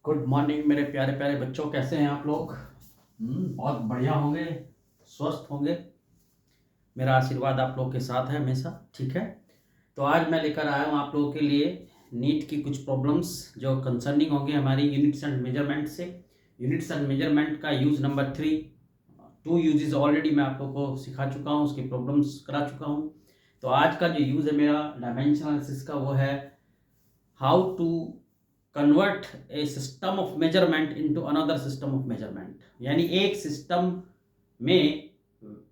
Good morning मेरे प्यारे प्यारे बच्चों, कैसे हैं आप लोग? बहुत बढ़िया होंगे, स्वस्थ होंगे। मेरा आशीर्वाद आप लोग के साथ है हमेशा। ठीक है, तो आज मैं लेकर आया हूँ आप लोगों के लिए नीट की कुछ प्रॉब्लम्स जो कंसर्निंग होंगे हमारी यूनिट्स एंड मेजरमेंट से। यूनिट्स एंड मेजरमेंट का यूज नंबर 3, 2 यूजेस ऑलरेडी मैं आप लोगों को सिखा चुका हूँ, उसकी प्रॉब्लम्स करा चुका हूँ। तो आज का जो यूज़ है मेरा डायमेंशन एनालिसिस का वो है how to convert a system of measurement into another system of measurement. यानी एक सिस्टम में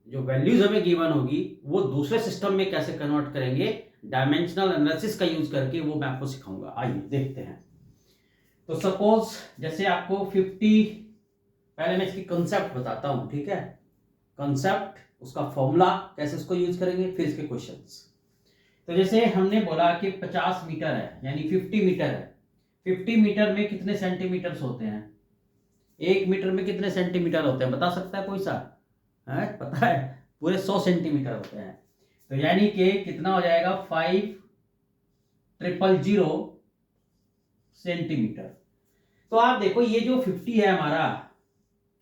जो वैल्यूज हमें गिवन होगी वो दूसरे सिस्टम में कैसे कन्वर्ट करेंगे, डायमेंशनल एनालिसिस का यूज करके, वो मैं आपको सिखाऊंगा। आइए देखते हैं। तो सपोज जैसे आपको 50, पहले मैं इसकी कंसेप्ट बताता हूं। ठीक है, कंसेप्ट, उसका फॉर्मूला, कैसे उसको यूज करेंगे, फिर इसके क्वेश्चंस। तो जैसे हमने बोला कि 50 मीटर है, यानी 50 मीटर है। 50 मीटर में कितने सेंटीमीटर्स होते हैं? 1 मीटर में कितने सेंटीमीटर होते हैं, बता सकता है कोई सा? है पता है? पूरे 100 सेंटीमीटर होते हैं। तो यानी कि कितना हो जाएगा? 5000 सेंटीमीटर। तो आप देखो ये जो 50 है हमारा,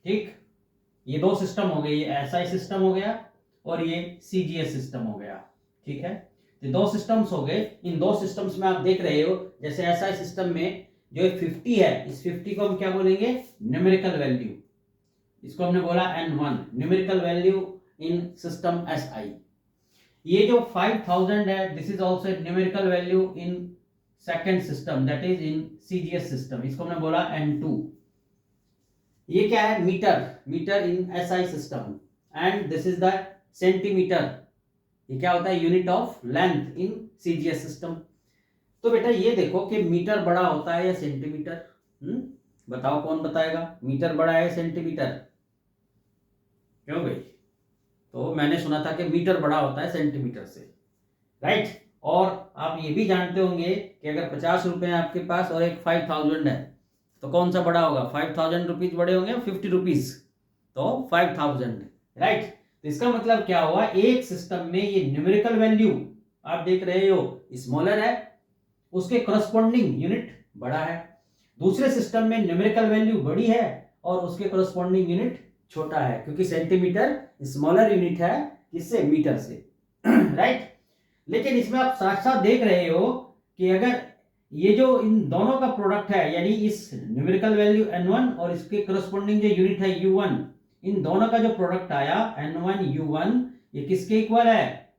ठीक, ये दो सिस्टम हो गए, ये एसआई सिस्टम हो गया और ये सीजीएस सिस्टम हो गया। ठीक है, तो दो सिस्टम्स हो गए। इन दो सिस्टम्स में आप देख रहे हो, जैसे एसआई सिस्टम में जो 50 है, इस 50 को हम क्या बोलेंगे? Numerical value. इसको हमने बोला N1, numerical value in system SI. ये जो 5000 है, this is also numerical value in second system, that is in CGS system. इसको हमने बोला N2। ये क्या है? Metre, metre in SI system. And this is the centimetre. ये क्या होता है? Unit of length in CGS system. तो बेटा ये देखो कि मीटर बड़ा होता है या सेंटीमीटर? बताओ, कौन बताएगा? मीटर बड़ा है सेंटीमीटर? क्यों भाई? तो मैंने सुना था कि मीटर बड़ा होता है सेंटीमीटर से, राइट। और आप ये भी जानते होंगे कि अगर 50 रुपए है आपके पास और एक 5000 है, तो कौन सा बड़ा होगा? 5000 रुपीज बड़े होंगे, 50 रुपीज, तो 5000, राइट। तो इसका मतलब क्या हुआ? एक सिस्टम में ये न्यूमेरिकल वैल्यू आप देख रहे हो स्मॉलर है, उसके करस्पॉन्डिंग यूनिट बड़ा है। दूसरे सिस्टम में न्यूमेरिकल वैल्यू बड़ी है और उसके करस्पॉन्डिंग यूनिट छोटा है, क्योंकि सेंटीमीटर स्मॉलर यूनिट है किससे? मीटर से, राइट। लेकिन इसमें आप साथ साथ देख रहे हो कि अगर ये जो इन दोनों का प्रोडक्ट है, यानी इस न्यूमेरिकल वैल्यू N1 और इसके करस्पॉन्डिंग जो यूनिट है U1, इन दोनों का जो प्रोडक्ट आया N1 U1, ये किसके इक्वल है?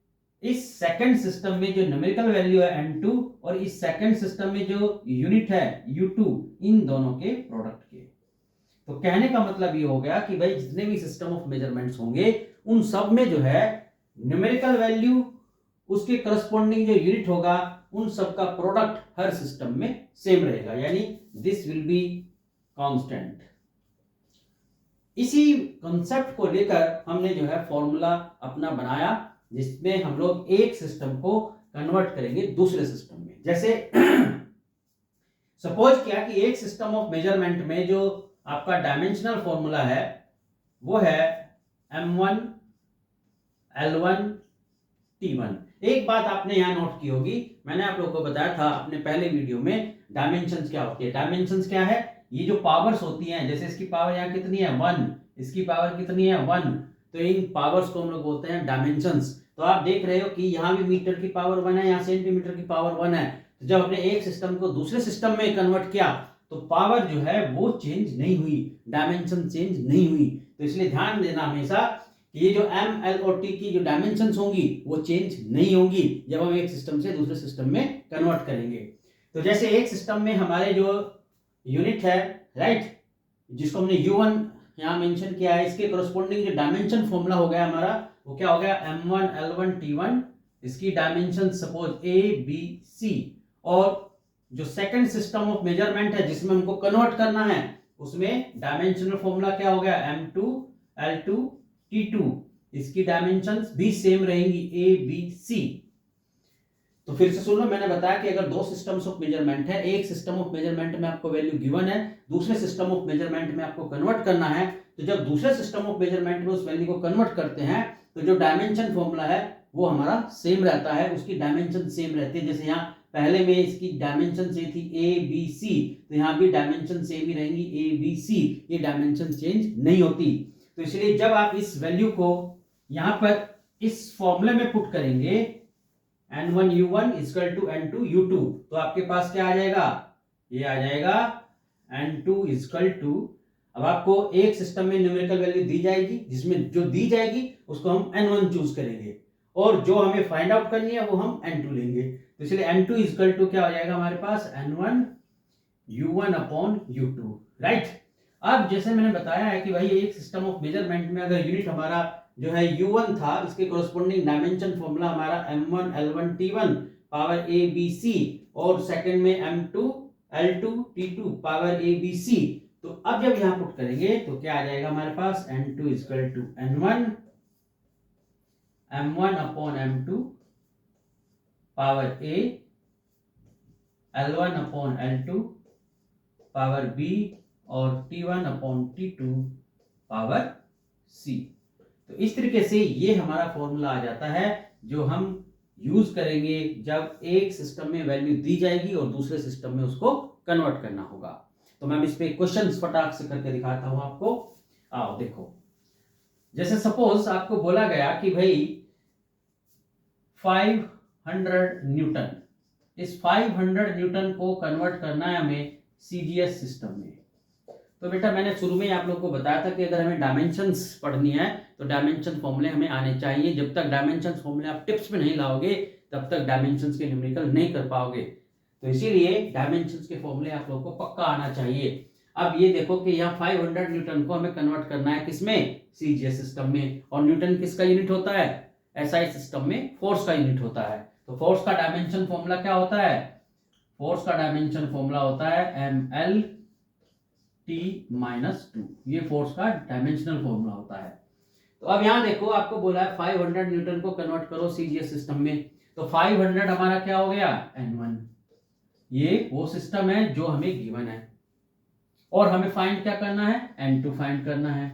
इस सेकंड सिस्टम में जो न्यूमेरिकल वैल्यू है N2 और इस सेकंड सिस्टम में जो यूनिट है U2, इन दोनों के प्रोडक्ट के। तो कहने का मतलब ये हो गया कि भाई जितने भी सिस्टम ऑफ मेजरमेंट्स होंगे उन सब में जो है न्यूमेरिकल वैल्यू, उसके करस्पॉन्डिंग जो यूनिट होगा, उन सब का प्रोडक्ट हर सिस्टम में सेम रहेगा, यानी दिस विल बी कांस्टेंट। इसी कंसेप्ट को लेकर हमने जो है फॉर्मूला अपना बनाया, जिसमें हम लोग एक सिस्टम को कन्वर्ट करेंगे दूसरे सिस्टम में। जैसे सपोज किया कि एक सिस्टम ऑफ मेजरमेंट में जो आपका डायमेंशनल फॉर्मूला है वो है M1 L1 T1। एक बात आपने यहां नोट की होगी, मैंने आप लोगों को बताया था अपने पहले वीडियो में डायमेंशंस क्या होती है। डायमेंशंस क्या है? ये जो पावर्स होती हैं, जैसे इसकी पावर यहाँ कितनी है? 1, इसकी पावर कितनी है? 1, तो इन पावर्स को हम लोग बोलते हैं डायमेंशंस। तो आप देख रहे हो कि यहाँ भी मीटर की पावर 1 है, यहाँ सेंटीमीटर की पावर 1 है। तो जब हमने एक सिस्टम को दूसरे सिस्टम में कन्वर्ट किया तो पावर जो है वो चेंज नहीं हुई, डायमेंशन चेंज नहीं हुई। तो इसलिए ध्यान देना हमेशा कि ये जो M, L और T की जो डायमेंशंस होंगी वो चेंज नहीं होंगी जब हम एक सिस्टम से दूसरे सिस्टम में कन्वर्ट करेंगे। तो जैसे एक सिस्टम में हमारे जो यूनिट है, राइट, जिसको हमने U1 यहाँ मेंशन किया है, इसके करस्पॉन्डिंग जो डायमेंशन फॉर्मूला हो गया हमारा, वो क्या हो गया? M1 L1 T1। इसकी dimension suppose A B C, और जो सेकंड सिस्टम ऑफ मेजरमेंट है जिसमें हमको कन्वर्ट करना है, उसमें डायमेंशनल फॉर्मूला क्या हो गया? M2 L2 T2। इसकी डायमेंशंस भी सेम रहेंगी, A B C। तो फिर से सुन लो, मैंने बताया कि अगर दो सिस्टम्स ऑफ मेजरमेंट है, एक सिस्टम ऑफ मेजरमेंट में आपको वैल्यू गिवन है, दूसरे सिस्टम ऑफ मेजरमेंट में आपको कन्वर्ट करना है, तो जब दूसरे सिस्टम ऑफ मेजरमेंट में उस वैल्यू को कन्वर्ट करते हैं तो जो डायमेंशन फॉर्मूला है वो हमारा सेम रहता है, उसकी डायमेंशन सेम रहती है। जैसे यहाँ पहले में इसकी डायमेंशन से थी ए बी सी, तो यहाँ भी डायमेंशन सेम ही रहेंगी ए बी सी, ये डायमेंशन चेंज नहीं होती। तो इसलिए जब आप इस वैल्यू को यहाँ पर इस फॉर्मूले में पुट करेंगे n1u1 इक्वल टू n2u2, तो आपके पास क्या आ जाएगा, ये आ जाएगा n2 इक्वल टू, अब आपको एक सिस्टम में न्यूमेरिकल वैल्यू दी जाएगी, जिसमें जो दी जाएगी उसको हम n1 चूज करेंगे, और जो हमें फाइंड आउट करनी है वो हम n2 लेंगे। तो इसलिए n2 इक्वल टू क्या हो जाएगा हमारे पास, n1 u1 upon u2, right. अब जैसे मैंने बताया है कि भाई एक सिस्टम ऑफ मेजरमेंट में अगर यूनिट हमारा जो है u1 था, इसके कोरस्पोंडिंग डायमेंशन फॉर्मूला हमारा m1 l1 t1 power a b c, और सेकंड में m2 l2 t2 power a b c। तो अब जब यहां पुट करेंगे तो क्या आ जाएगा हमारे पास, n2 equal to n1 m1 upon m2 power a, l1 upon l2 power b, और t1 upon t2 power c। तो इस तरीके से ये हमारा फॉर्मूला आ जाता है, जो हम यूज करेंगे जब एक सिस्टम में वैल्यू दी जाएगी और दूसरे सिस्टम में उसको कन्वर्ट करना होगा। तो मैं इस पे क्वेश्चंस फटाक से करके दिखाता हूं आपको। आओ देखो, जैसे सपोज आपको बोला गया कि भाई 500 न्यूटन, इस 500 न्यूटन को कन्वर्ट करना है हमें सीजीएस सिस्टम में। तो बेटा मैंने शुरू में आप लोगों को बताया था कि अगर हमें डायमेंशंस पढ़नी है तो डायमेंशन फॉर्मूले हमें आने चाहिए। जब तक डायमेंशन फॉर्मूले आप टिप्स में नहीं लाओगे तब तक डायमेंशंस के न्यूमेरिकल नहीं कर पाओगे। तो इसीलिए डायमेंशंस के फॉर्मूले आप लोगों को पक्का आना चाहिए। अब ये देखो कि यहाँ 500 न्यूटन को हमें कन्वर्ट करना है किसमें, सीजीएस सिस्टम में। और न्यूटन किसका यूनिट होता है, एसआई सिस्टम में फोर्स का यूनिट होता है। तो फोर्स का डायमेंशन फॉर्मूला क्या होता है, फोर्स का डायमेंशन फॉर्मूला होता है ml t-2, ये फोर्स का डायमेंशनल फॉर्मूला होता है। तो अब यहां देखो आपको बोला है 500 न्यूटन को कन्वर्ट करो सीजीएस सिस्टम में, तो 500 हमारा क्या हो गया, n1। ये वो सिस्टम है जो हमें गिवन है, और हमें फाइंड क्या करना है, n2 फाइंड करना है।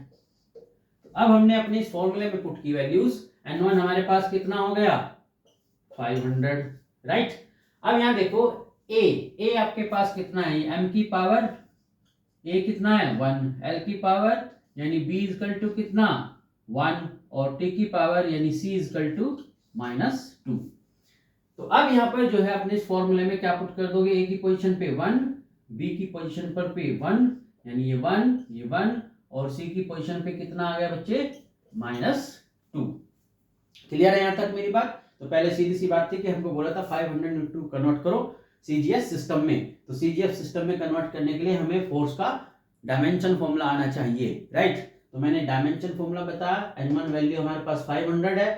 अब हमने अपने इस फॉर्मूले में पुट की वैल्यूज, n1 हमारे पास कितना हो गया, 500, राइट। अब यहां देखो a आपके पास कितना है, m की पावर a कितना है 1, l की पावर यानी b इक्वल टू कितना 1, और t की पावर यानी c इक्वल टू -2। तो अब यहाँ पर जो है अपने इस फॉर्मूले में क्या पुट कर दोगे, a की पोजीशन पे 1, b की पोजीशन पर पे 1, यानी ये 1, और c की पोजीशन पे कितना आ गया बच्चे, -2। क्लियर है यहाँ तक मेरी बात। तो पहले सीधी सी बात थी कि हमको बोला था 500 न्यूटन कन्वर्ट करो सीजीएस सिस्टम में। तो सीजीएस सिस्टम में कन्वर्ट करने के लिए हमें फोर्स का डायमेंशन फॉर्मूला आना चाहिए, राइट। तो मैंने डायमेंशन फॉर्मूला बताया, n1 वैल्यू हमारे पास 500 है,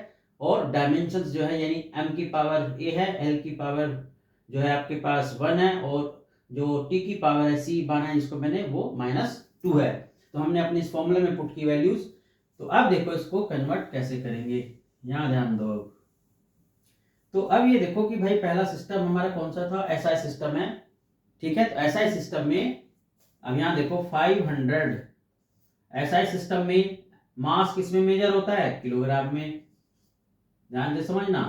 और डायमेंशंस जो है यानी m की पावर a है, l की पावर जो है आपके पास 1 है, और जो t की पावर है c बाना है, इसको मैंने वो -2 है। तो हमने अपने इस फॉर्मूले में पुट की वैल्यूज। तो अब देखो इसको कन्वर्ट कैसे करेंगे, यहां ध्यान दो। तो अब ये देखो कि भाई पहला सिस्टम हमारा कौन सा था, एसआई सिस्टम है, ठीक है। तो एसआई सिस्टम में अब यहां देखो 500, एसआई सिस्टम में मास किसमें मेजर होता है, किलोग्राम में, ध्यान से समझना।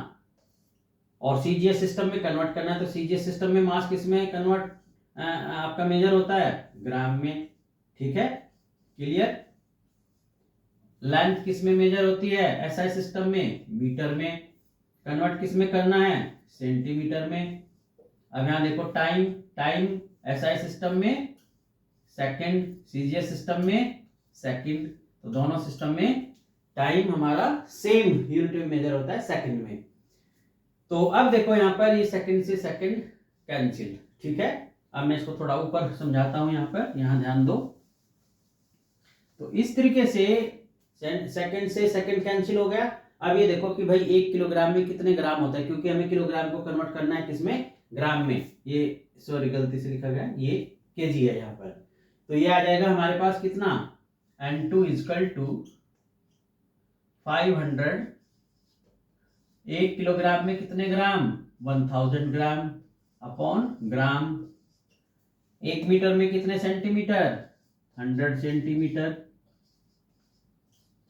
और सीजीएस सिस्टम में कन्वर्ट करना है तो सीजीएस सिस्टम में मास किसमें कन्वर्ट आपका मेजर होता है, ग्राम में, ठीक है, क्लियर। लेंथ किसमें मेजर होती है एसआई सिस्टम में, मीटर में। कन्वर्ट किस में करना है, सेंटीमीटर में। अब यहां देखो टाइम एसआई सिस्टम में सेकंड, सीजीएस सिस्टम में सेकंड। तो दोनों सिस्टम में टाइम हमारा सेम यूनिट में मेजर होता है, सेकंड में। तो अब देखो यहां पर ये सेकंड से सेकंड कैंसिल, ठीक है। अब मैं इसको थोड़ा ऊपर समझाता हूं, यहां पर यहां ध्यान दो। तो इस तरीके से सेकंड से सेकंड कैंसिल हो गया। अब ये देखो कि भाई 1 किलोग्राम में कितने ग्राम होता है, क्योंकि हमें किलोग्राम को कन्वर्ट करना है किसमें, ग्राम में। ये सॉरी गलती से लिखा गया, ये केजी है यहाँ पर। तो ये आ जाएगा हमारे पास कितना, n2 इक्वल टू 500, 1 किलोग्राम में कितने ग्राम, 1000 ग्राम अपॉन ग्राम। 1 मीटर में कितने सेंटीमीटर, 100 सेंटीमीटर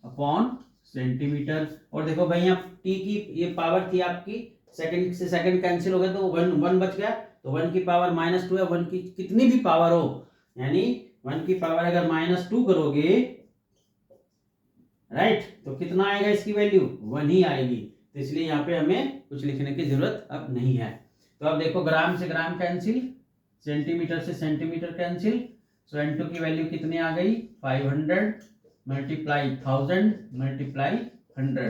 अपॉन सेंटीमीटर। और देखो भाई यहाँ टी की ये पावर थी आपकी, सेकंड से सेकंड कैंसिल हो गया तो वन बच गया, तो 1 की पावर -2 है। 1 की कितनी भी पावर हो, यानी 1 की पावर अगर -2 करोगे, राइट, तो कितना आएगा इसकी वैल्यू, 1 ही आएगी। तो इसलिए यहाँ पे हमें कुछ लिखने की जरूरत अब नहीं है। तो अब देखो ग्राम से ग्राम कैंसिल, सेंटीमीटर से सेंटीमीटर कैंसिल। सो N2 की वैल्यू कितनी आ गई, 500 मल्टीप्लाई 1000 मल्टीप्लाई 100,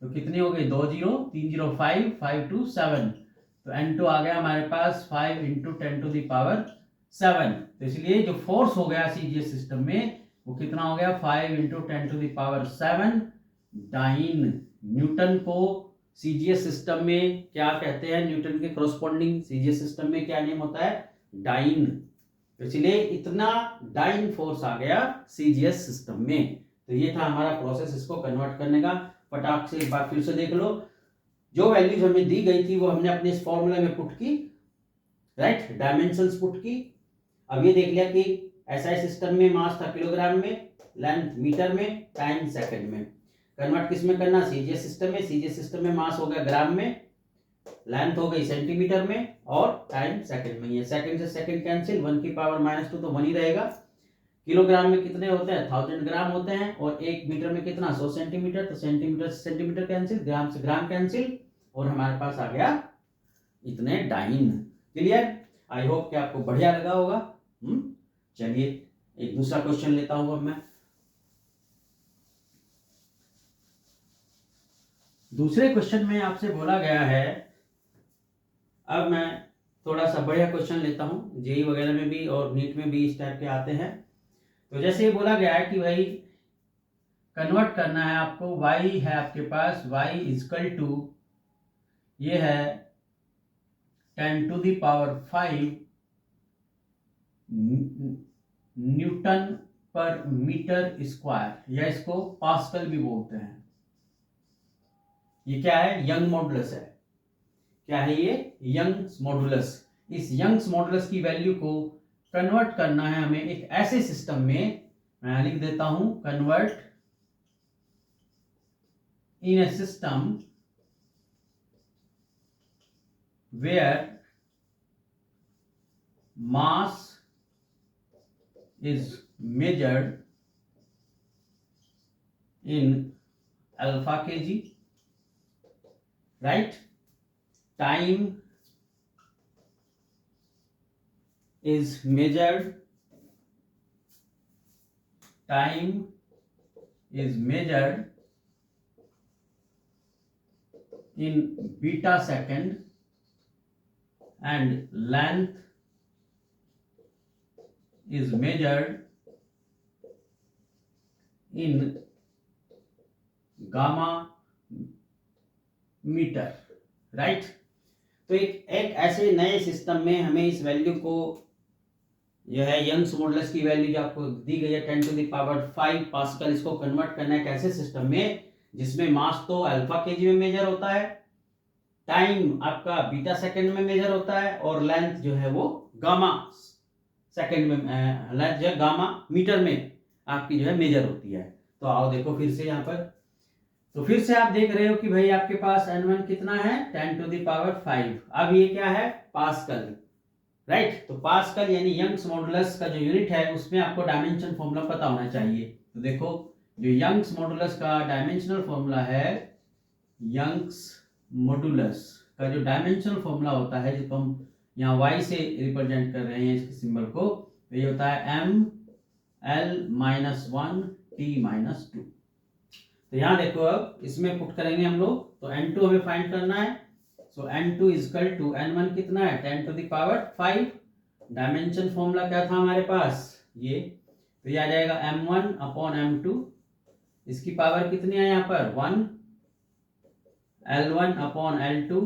तो कितनी हो गई, 2 0 3 0 5 5 2 7। तो N2 आ गया हमारे पास 5 × 10⁻7। तो इसलिए जो फोर्स हो गया सीजीएस सिस्टम में वो कितना हो गया, 5 × 10⁻7 डाइन। न्यूटन को सीजीएस सिस्टम में क्या कहते हैं, न्यूटन के कोरस्पोंडिंग सीजीएस सिस्टम में क्या नेम होता है, डाइन। तो इसलिए इतना डाइन फोर्स आ गया सीजीएस सिस्टम में। तो ये था हमारा प्रोसेस इसको कन्वर्ट करने का। फटाक से एक बार फिर से देख लो, जो वैल्यूज हमें दी गई थी वो हमने अपने इस फॉर्मूले में पुट की, राइट, डायमेंशंस पुट की। अब ये देख लिया कि एसआई सिस्टम में मास था किलोग्राम में, लेंथ मीटर में, टाइम सेकंड में। कन्वर्ट किस में करना, सीजीएस सिस्टम में। सीजीएस सिस्टम में मास हो गया ग्राम में, लेंथ हो गई सेंटीमीटर में, और टाइम सेकंड में। ये सेकंड से सेकंड कैंसिल, 1 की पावर -2 तो 1 ही रहेगा। किलोग्राम में कितने होते हैं, 1000 ग्राम होते हैं, और 1 मीटर में कितना, 100 सेंटीमीटर। तो सेंटीमीटर से सेंटीमीटर कैंसिल, ग्राम से ग्राम कैंसिल, और हमारे पास आ गया इतने डाइन। क्लियर, आई होप कि आपको बढ़िया लगा होगा। चलिए एक दूसरा क्वेश्चन लेता हूं अब मैं। दूसरे क्वेश्चन में आपसे बोला गया है, अब मैं थोड़ा सा बढ़िया क्वेश्चन लेता हूं, जेई वगैरह में भी और नीट में भी इस टाइप के आते हैं। तो जैसे ये बोला गया है कि भाई कन्वर्ट करना है आपको, y है आपके पास, y = ये है 10⁵ न्यूटन पर मीटर स्क्वायर, या इसको पास्कल भी बोलते हैं। ये क्या है, यंग मॉडुलस है। क्या है ये, यंग्स मॉडुलस। इस यंग्स मॉडुलस की वैल्यू को कन्वर्ट करना है हमें एक ऐसे सिस्टम में, मैं लिख देता हूं, convert in a system where mass is measured in alpha kg, right, time is measured in beta second, and length is measured in gamma metre, right. तो एक ऐसे नए सिस्टम में हमें इस वैल्यू को, यह है यंग्स मॉडुलस की वैल्यू जो आपको दी गई है 10⁵ पास्कल, इसको कन्वर्ट करना है एक ऐसे सिस्टम में जिसमें मास तो अल्फा केजी में मेजर होता है, टाइम आपका बीटा सेकंड में मेजर होता है, और लेंथ जो है वो गामा सेकंड में, लेंथ जो है गामा मीटर में आपकी जो है मेजर होती है। तो आओ देखो फिर से यहाँ पर, तो फिर से आप देख रहे हो कि भाई आपके पास N1 कितना है, 10⁵। अब ये क्या है, पास्कल, राइट। तो पास्कल यानी यंग्स मॉडुलस का जो यूनिट है उसमें आपको डायमेंशन फॉर्मूला पता होना चाहिए। तो देखो जो यंग्स मॉडुलस का डायमेंशनल फॉर्मूला है, यंग्स मॉडुलस का जो डायमेंशनल फॉर्मूला होता है, जिसको हम यहाँ y से रिप्रेजेंट कर रहे हैं इसके सिंबल को, तो ये होता है m(l-1 t-2)। तो यहाँ देखो अब इसमें पुट करेंगे हम लोग, तो N2 हमें फाइंड करना है। सो N2 = N1 कितना है, 10⁵। डायमेंशन फॉर्मूला क्या था हमारे पास, ये, तो ये आ जाएगा m1/m2, इसकी पावर कितनी है यहाँ पर 1, L1/L2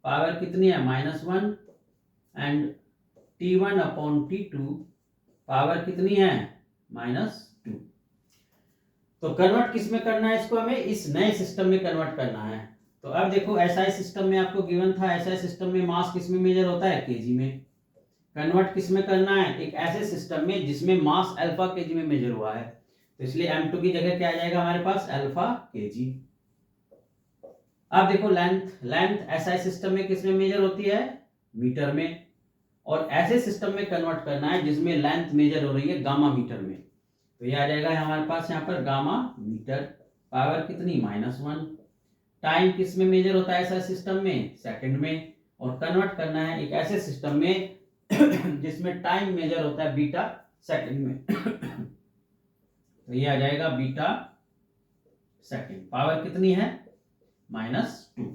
पावर कितनी है -1, एंड T1/T2 पावर कितनी है -2। तो कन्वर्ट किस में करना है इसको, हमें इस नए सिस्टम में कन्वर्ट करना है। तो अब देखो एसआई सिस्टम में आपको गिवन था, एसआई सिस्टम में मास किस में मेजर होता है, केजी में। कन्वर्ट किस में करना है, एक ऐसे सिस्टम में जिसमें मास अल्फा केजी में मेजर हुआ है। तो इसलिए m2 की जगह क्या आ जाएगा हमारे पास अल्फा kg। अब देखो लेंथ एसआई सिस्टम में किस में मेजर होती है, मीटर में, और ऐसे सिस्टम में कन्वर्ट करना है जिसमें लेंथ मेजर हो रही है गामा मीटर में। तो ये आ जाएगा हमारे पास यहाँ पर गामा मीटर, पावर कितनी -1। टाइम किस में मेजर होता है ऐसा सिस्टम में, सेकंड में, और कन्वर्ट करना है एक ऐसे सिस्टम में जिसमें टाइम मेजर होता है बीटा सेकंड में। तो ये आ जाएगा बीटा सेकंड, पावर कितनी है -2।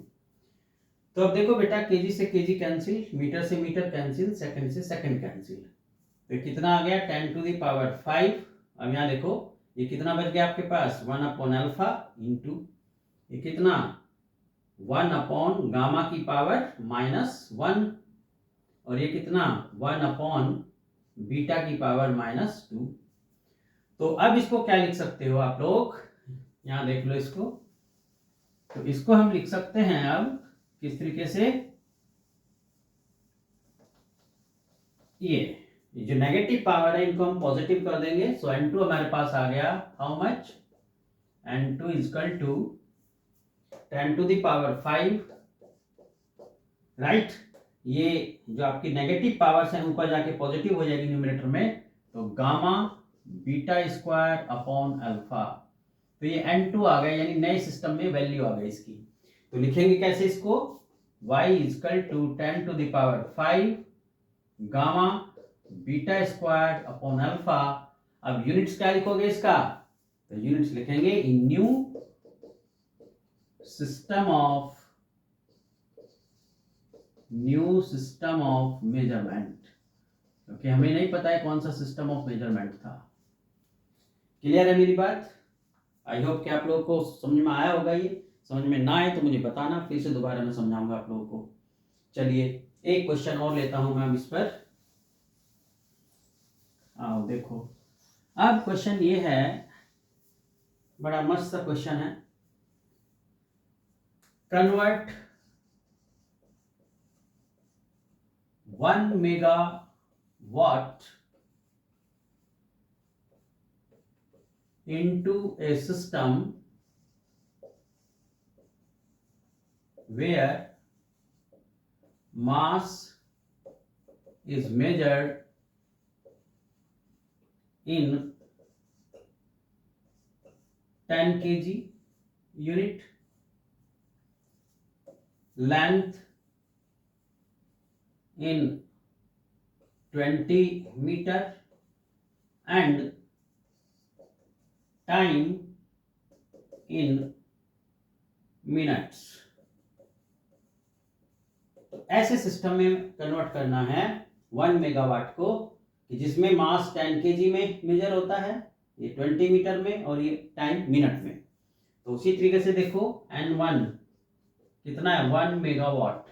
तो अब देखो बेटा, केजी से केजी कैंसिल, मीटर से मीटर कैंसिल, सेकंड से सेकंड कैंसिल, तो कितना आ गया 10⁵। अब यहाँ देखो ये कितना बच गया आपके पास 1/α इंटू ये कितना 1/गामा की पावर -1, और ये कितना 1/बीटा की पावर -2। तो अब इसको क्या लिख सकते हो आप लोग, यहाँ देख लो इसको, तो इसको हम लिख सकते हैं अब किस तरीके से, ये जो नेगेटिव पावर है इनको हम पॉजिटिव कर देंगे। सो n2 हमारे पास आ गया how much, n2 equal to 10⁵, right. ये जो आपकी नेगेटिव पावर्स हैं ऊपर जाके पॉजिटिव हो जाएगी न्यूमरेटर में, तो gamma beta square upon alpha. तो ये n2 आ गया, यानी नए सिस्टम में वैल्यू आ गई इसकी। तो लिखेंगे कैसे इसको, y equal to 10⁵ gamma beta square upon alpha. अब यूनिट्स क्या लिखोगे इसका, तो यूनिट्स लिखेंगे in new system of measurement, क्योंकि हमें नहीं पता है कौन सा सिस्टम ऑफ मेजरमेंट था। क्लियर है मेरी बात? आई होप कि आप लोगों को समझ में आया होगा। ये समझ में ना आए तो मुझे बताना, फिर से दोबारा मैं समझाऊंगा आप लोगों को। चलिए एक क्वेश्चन और लेता हूं मैं इस पर। आओ देखो, अब क्वेश्चन ये है, बड़ा मस्त क्वेश्चन है। Convert 1 megawatt into a system where mass is measured in 10 kg unit, length in 20 meter, and time in minutes। तो ऐसे सिस्टम में कन्वर्ट करना है 1 मेगावाट को, कि जिसमें मास 10 kg में मेजर होता है, ये 20 मीटर में, और ये टाइम मिनट में। तो उसी तरीके से देखो n1 कितना है 1 मेगावाट,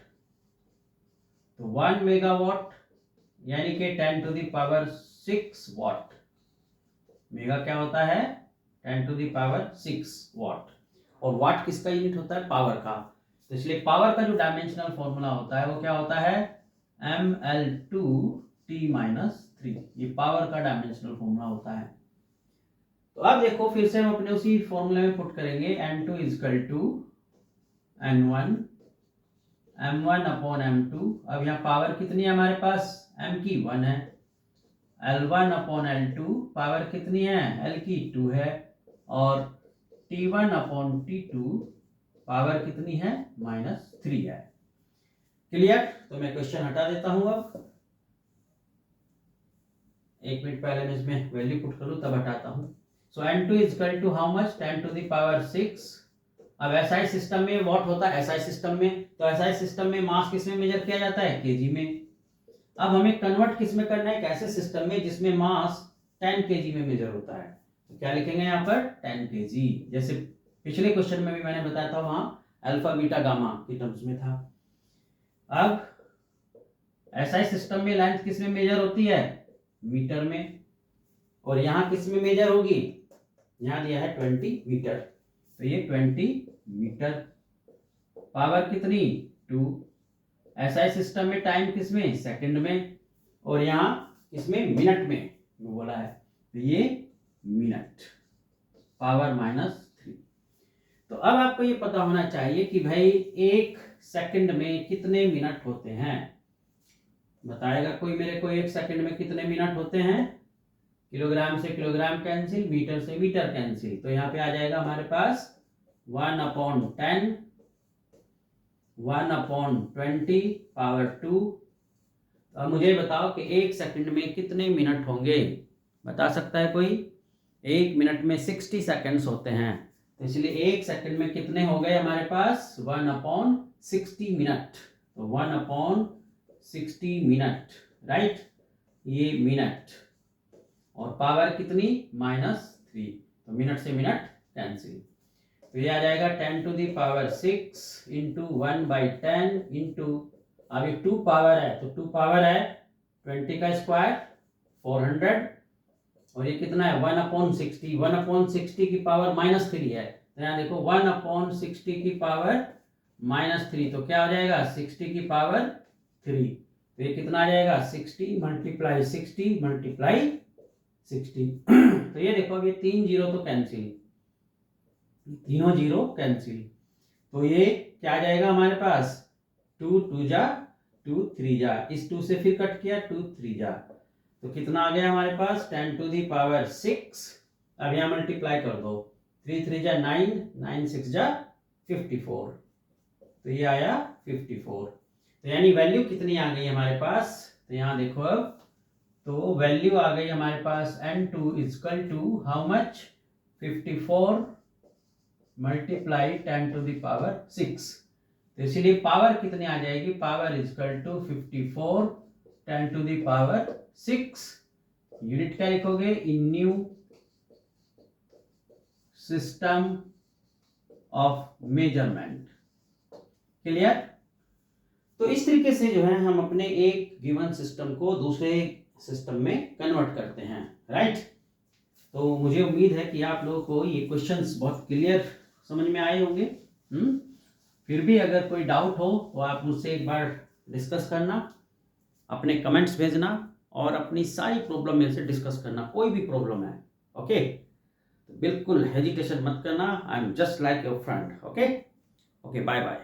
तो 1 मेगावाट यानी कि 10⁶ वाट। मेगा क्या होता है 10⁶ वाट, और वाट किसका यूनिट होता है, पावर का। तो इसलिए पावर का जो डायमेंशनल फॉर्मूला होता है वो क्या होता है mL2T-3, ये पावर का डायमेंशनल फॉर्मूला होता है। तो अब देखो फिर से हम अपने उसी फॉर्मूले में पुट करेंगे n2 equal to n1 m1/m2। अब यहाँ पावर कितनी है हमारे पास, m की 1 है, L1/L2 पावर कितनी है, L की 2 है, और T1/T2 पावर कितनी है -3 है। क्लियर? तो मैं क्वेश्चन हटा देता हूं। अब 1 मिनट पहले मैं इसमें वैल्यू पुट करूं तब हटाता हूं। So n2 equal to how much 10⁶। अब एसआई सिस्टम में व्हाट होता है, एसआई सिस्टम में, तो एसआई सिस्टम में मास किस में मेजर किया जाता है, केजी में। अब हमें कन्वर्ट किस में करना है, एक ऐसे सिस्टम में जिसमें मास 10 केजी में मेजर होता है। तो क्या लिखेंगे यहाँ पर 10 केजी, जैसे पिछले क्वेश्चन में भी मैंने बताया था, वहां अल्फा बीटा गामा की टर्म्स में था। अब एसआई सिस्टम में लेंथ किस में मेजर होती है, मीटर में, और यहाँ किस में मेजर होगी, यहाँ दिया है 20 मीटर, तो ये 20 मीटर, पावर कितनी 2। एसआई सिस्टम में टाइम किस में, सेकंड में, और यहाँ इसमें मिनट में बोला है, तो ये मिनट। पावर -3। तो अब आपको ये पता होना चाहिए कि भाई 1 सेकंड में कितने मिनट होते हैं। बताएगा कोई मेरे को 1 सेकंड में कितने मिनट होते हैं। किलोग्राम से किलोग्राम कैंसिल, मीटर से मीटर कैंसिल, तो यहाँ पे आ जाएगा हमारे पास 1/10, 1/20 पावर 2। अब मुझे बताओ कि 1 सेकंड में कितने मिनट होंगे। बता सकता है कोई। 1 मिनट में 60 सेकंड्स होते हैं, तो इसलिए 1 सेकंड में कितने हो गए हमारे पास 1/60 मिनट। तो 1/60 मिनट, राइट, ये मिनट, और पावर कितनी -3, तो मिनट से मिनट कैंसिल। तो ये आ जाएगा 10⁶ इंटू 1/10 इंटू, अभी 2 पावर है तो 2 पावर है 20 का स्क्वायर 400, और ये कितना है 1/60, 1/60 की पावर -3 है, तो यहाँ देखो 1/60 की पावर -3, तो क्या हो जाएगा 60 की पावर 3, तो ये कितना आ जाएगा 60 × 60 × 60। तो ये देखो अब ये 3 जीरो तो कैंसिल, तीनों जीरो कैंसिल, तो ये क्या आ जाएगा हमारे पास 2 2 जा 2 3 जा, इस 2 से फिर कट किया 2 3 जा, तो कितना आ गया हमारे पास 10⁶। अब यहाँ मल्टीप्लाई कर दो, 3 3 जा 9, 9 6 जा 54, तो ये आया 54। तो यानी वैल्यू कितनी आ गई हमारे पास, तो यहाँ देखो अब, तो वैल्यू आ गई हमारे पास N2 = हाउ मच 54 × 10⁶। तो इसीलिए पावर कितनी आ जाएगी, पावर = 54 10⁶। यूनिट क्या लिखोगे, in new system of measurement. Clear. तो इस तरीके से जो है हम अपने एक गिवन सिस्टम को दूसरे सिस्टम में कन्वर्ट करते हैं, राइट। तो मुझे उम्मीद है कि आप लोगों को ये क्वेश्चंस बहुत क्लियर समझ में आए होंगे। फिर भी अगर कोई डाउट हो तो आप मुझसे एक बार डिस्कस करना, अपने कमेंट्स भेजना, और अपनी सारी प्रॉब्लम मेरे से डिस्कस करना, कोई भी प्रॉब्लम है, ओके। बिल्कुल हेजिटेशन मत करना, I am just like your friend, okay. Bye bye.